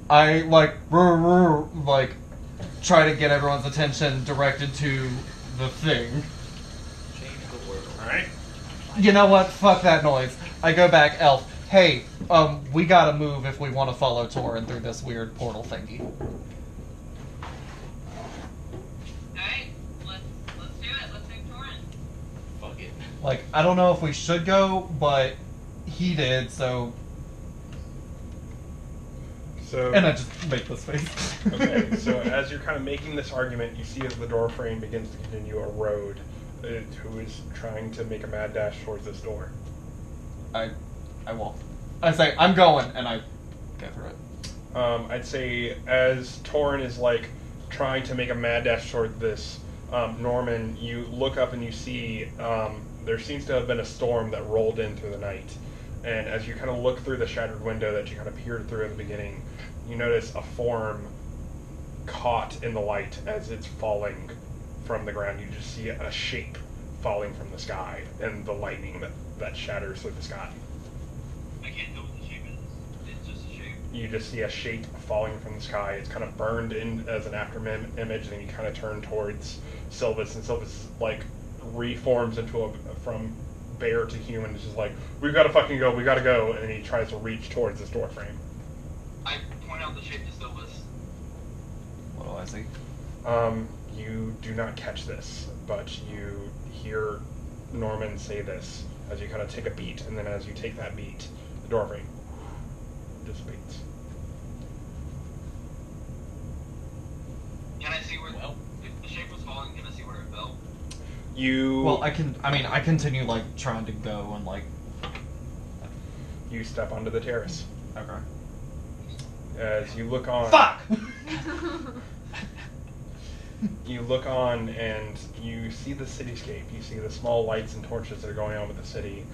I like try to get everyone's attention directed to the thing. Change the world. Alright. You know what? Fuck that noise. I go back, Elf. Hey, we gotta move if we want to follow Torin through this weird portal thingy. Alright, let's do it. Let's take Torin. Fuck it. Like, I don't know if we should go, but he did, so... So, And I just make this face. okay, so as you're kind of making this argument, you see as the door frame begins to continue a road who is trying to make a mad dash towards this door. I won't. I say, I'm going, and I go through it. I'd say as Torin is like trying to make a mad dash toward this, Norman, you look up and you see there seems to have been a storm that rolled in through the night. And as you kind of look through the shattered window that you kind of peered through at the beginning, you notice a form caught in the light as it's falling from the ground. You just see a shape falling from the sky and the lightning that shatters through the sky. I can't tell what the shape is. It's just a shape. You just see a shape falling from the sky. It's kind of burned in as an after image, and then you kind of turn towards Sylvis, and Sylvis like reforms into from bear to human. It's just like, we've got to fucking go, we got to go, and then he tries to reach towards this door frame. I point out the shape to Sylvis. What do I see? You do not catch this, but you hear Norman say this as you kind of take a beat, and then as you take that beat, the door frame dissipates. Can I see where... Well, if the shape was falling, can I see where it fell? Well, I continue, like, trying to go and, like... You step onto the terrace. Okay. As you look on... Fuck! You look on and you see the cityscape. You see the small lights and torches that are going on with the city.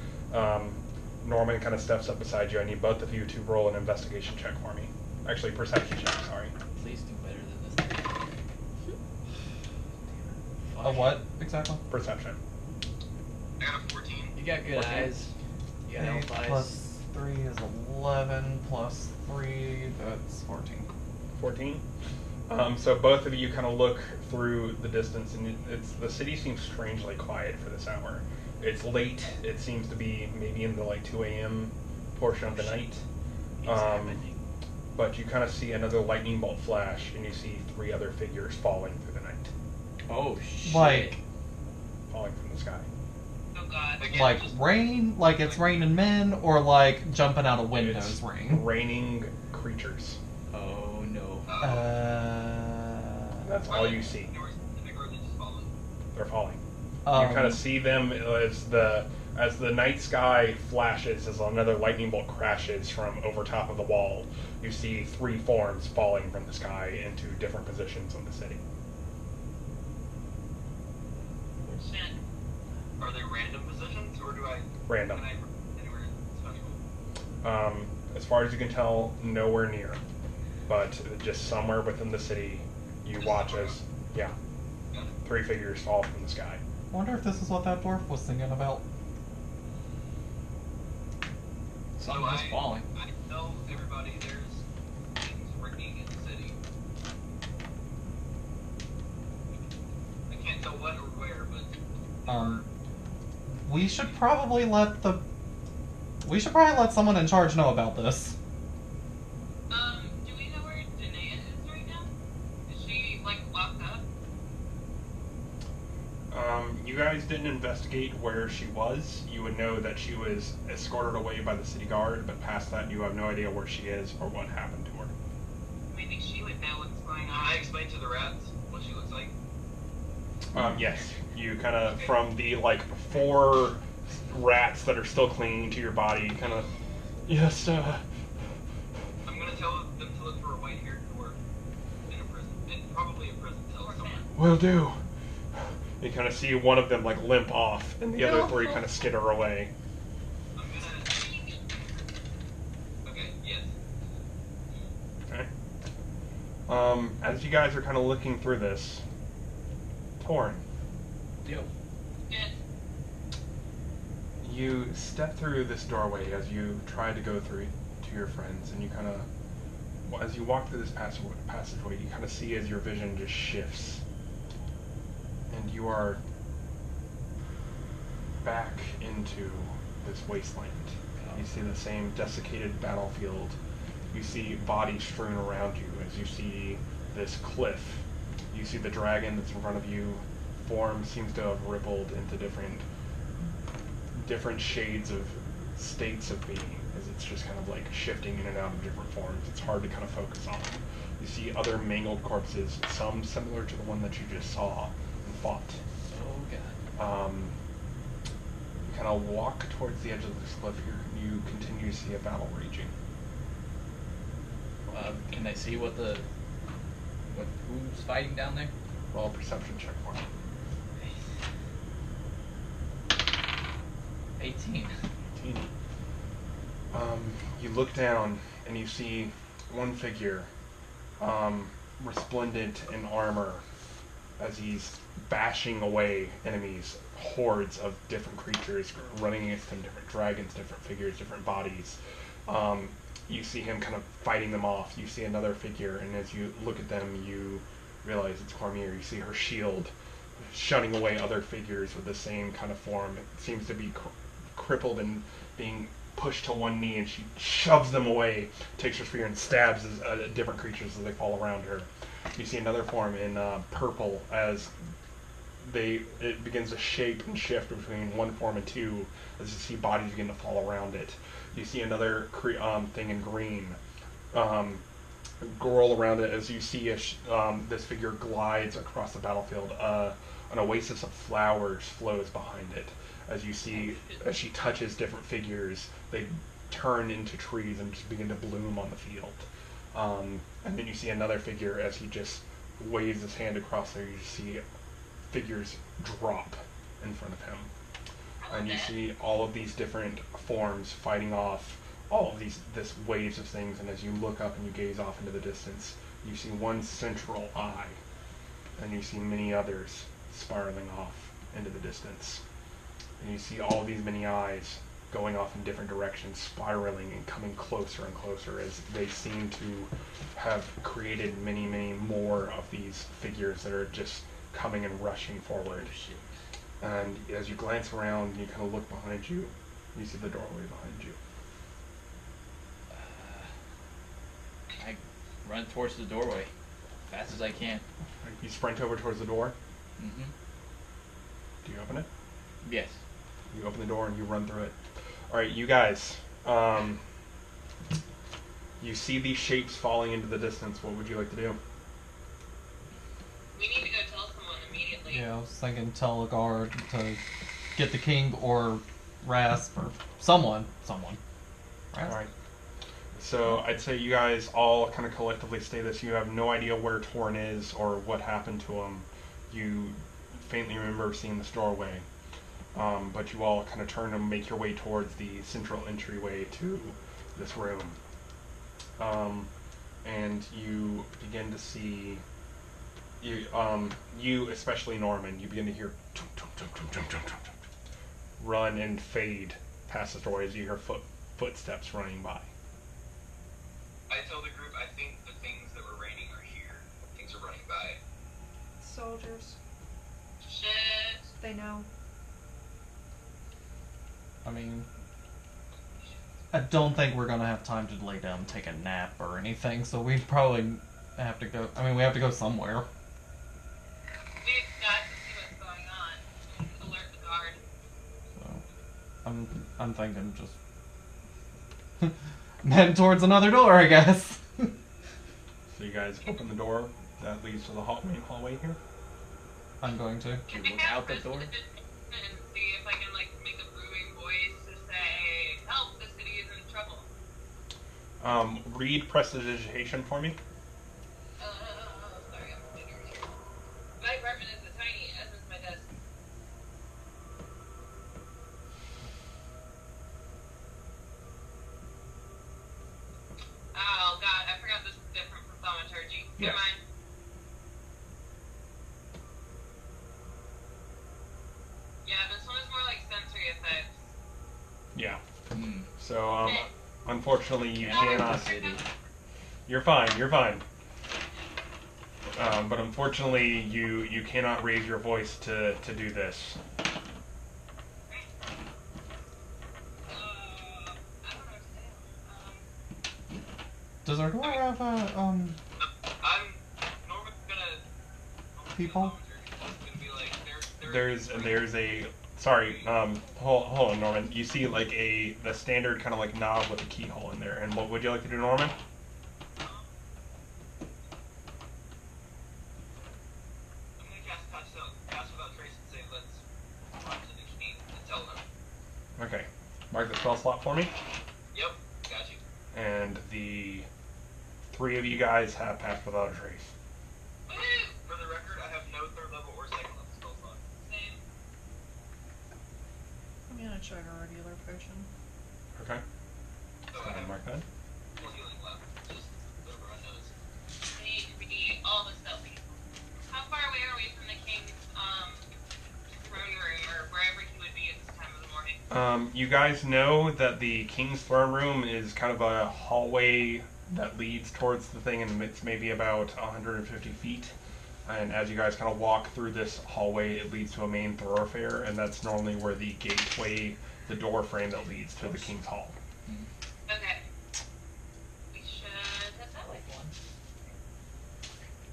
Norman kind of steps up beside you. I need both of you to roll an investigation check for me. Actually, perception check, sorry. Please do better than this. A what, exactly? Perception. I got a 14. You got good 14. eyes. You got elf eyes. Plus 3 is 11, plus 3, that's 14. 14? So both of you kind of look through the distance, and the city seems strangely quiet for this hour. It's late. It seems to be maybe in the like 2 a.m. portion of the night. But you kind of see another lightning bolt flash, and you see 3 other figures falling through the night. Oh shit! Like, Falling from the sky. Oh god. Again, like just... rain? Like it's raining men? Or like jumping out of windows It's rain? raining creatures. Oh no. That's all you see. Or are they just falling? They're falling. You kind of see them as the night sky flashes, as another lightning bolt crashes from over top of the wall. You see 3 forms falling from the sky into different positions in the city. Shit. Are they random positions, or do I... Random. Can I anywhere special? As far as you can tell, nowhere near. But just somewhere within the city, you Just watch somewhere. as, yeah, Got it. 3 figures fall from the sky. I wonder if this is what that dwarf was thinking about. Something's falling. I know everybody, there's things ringing in the city. I can't tell what or where, but... We should probably let someone in charge know about this. Do we know where Danae is right now? Is she, like, locked up? You guys didn't investigate where she was. You would know that she was escorted away by the city guard, but past that, you have no idea where she is or what happened to her. Maybe she would know what's going on. I explained to the rats what she looks like. Yes, you kind of, from the, like, 4 rats that are still clinging to your body, kind of, yes, I'm gonna tell them to look for a white-haired dwarf in a prison. Probably a prison cell somewhere. will do. You kind of see one of them, like, limp off, and the other 3 kind of skitter away. I'm gonna... Okay, yes. Okay. As you guys are kind of looking through this, Torn, Yo. Yes. you step through this doorway as you try to go through to your friends, and you kind of as you walk through this passageway, you kind of see as your vision just shifts, and you are back into this wasteland. You see the same desiccated battlefield. You see bodies strewn around you as you see this cliff. You see the dragon that's in front of you. Form seems to have rippled into different shades of states of being, as it's just kind of like shifting in and out of different forms. It's hard to kind of focus on. You see other mangled corpses, some similar to the one that you just saw and fought. Oh god. You kind of walk towards the edge of this cliff here. You continue to see a battle raging. Can I see who's fighting down there? Roll a perception check for me. 18. 18. You look down and you see one figure, resplendent in armor, as he's bashing away enemies, hordes of different creatures running against him, different dragons, different figures, different bodies. You see him kind of fighting them off. You see another figure, and as you look at them, you realize it's Cormier. You see her shield shunning away other figures with the same kind of form. It seems to be crippled and being pushed to one knee, and she shoves them away, takes her spear and stabs different creatures as they fall around her. You see another form in purple as it begins to shape and shift between one form and two, as you see bodies begin to fall around it. You see another thing in green whirl around it as you see this figure glides across the battlefield. An oasis of flowers flows behind it. As you see, as she touches different figures, they turn into trees and just begin to bloom on the field. And then you see another figure as he just waves his hand across there. You see figures drop in front of him. And you see all of these different forms fighting off all of this waves of things, and as you look up and you gaze off into the distance, you see one central eye, and you see many others spiraling off into the distance. And you see all of these many eyes going off in different directions, spiraling and coming closer and closer, as they seem to have created many, many more of these figures that are just coming and rushing forward. And as you glance around and you kind of look behind you, you see the doorway behind you. I run towards the doorway, fast as I can. You sprint over towards the door. Mm-hmm. Do you open it? Yes. You open the door and you run through it. Alright, you guys. You see these shapes falling into the distance. What would you like to do? We need to go tell someone immediately. Yeah, I was thinking tell a guard to get the king or Rasp or someone. Rasp? Alright. So I'd say you guys all kind of collectively say this. You have no idea where Torn is or what happened to him. You faintly remember seeing this doorway. But you all kind of turn and make your way towards the central entryway to this room. And you begin to see, you especially Norman, you begin to hear run and fade past the door as you hear footsteps running by. I tell the group I think the things that were raining are here. Things are running by. Soldiers. Shit. They know. I mean, I don't think we're gonna have time to lay down and take a nap or anything, so we probably have to go. I mean, we have to go somewhere. We've got to see what's going on. Alert the guard. So, I'm thinking just head towards another door, I guess. So you guys open the door that leads to the main hallway here. I'm going to. You look out the door. And see if I can make a booming voice to say, "Help! The city is in trouble." Read prestidigitation for me. Sorry, I'm thinking here. My apartment is tiny, as is my desk. Oh god, I forgot this is different from thaumaturgy. Yes. Never mind. Yeah, this one is more like sensory effects. Yeah. Hmm. So, unfortunately, you Can't leave cannot. the city. You're fine. You're fine. But unfortunately, you cannot raise your voice to do this. I don't know what to say. Does our door have I'm Norman's gonna people? gonna be like There's a sorry. Hold on, Norman. You see like the standard kind of like knob with a keyhole in there. And what would you like to do, Norman? I'm gonna cast without trace and say let's run to the king and tell them. Okay. Mark the spell slot for me. Yep, got you. And the three of you guys have passed without a trace. For the record, I have no third level or second level spell slot. Same. I'm gonna chug a regular potion. Okay. So Go I ahead and have mark that. full healing left. Just so everyone knows. We need to be all the stealthy. How far away are we from the king's throne room or wherever he would be at this time of the morning? You guys know that the king's throne room is kind of a hallway that leads towards the thing, and it's maybe about 150 feet. And as you guys kind of walk through this hallway, it leads to a main thoroughfare, and that's normally where the gateway, the door frame that leads to the king's hall. Okay. We should head that way.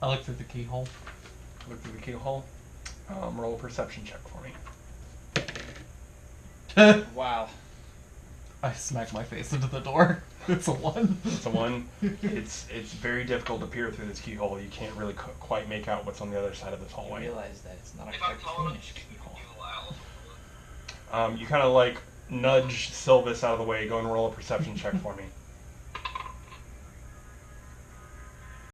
I look through the keyhole. Look through the keyhole. Roll a perception check for me. Wow. I smack my face into the door. It's a 1. It's a 1. It's very difficult to peer through this keyhole. You can't really quite make out what's on the other side of this I hallway. realize that it's not a If I'm tall enough, cartoonish keyhole. you allow. You kind of like nudge Sylvis out of the way. Go and roll a perception check for me.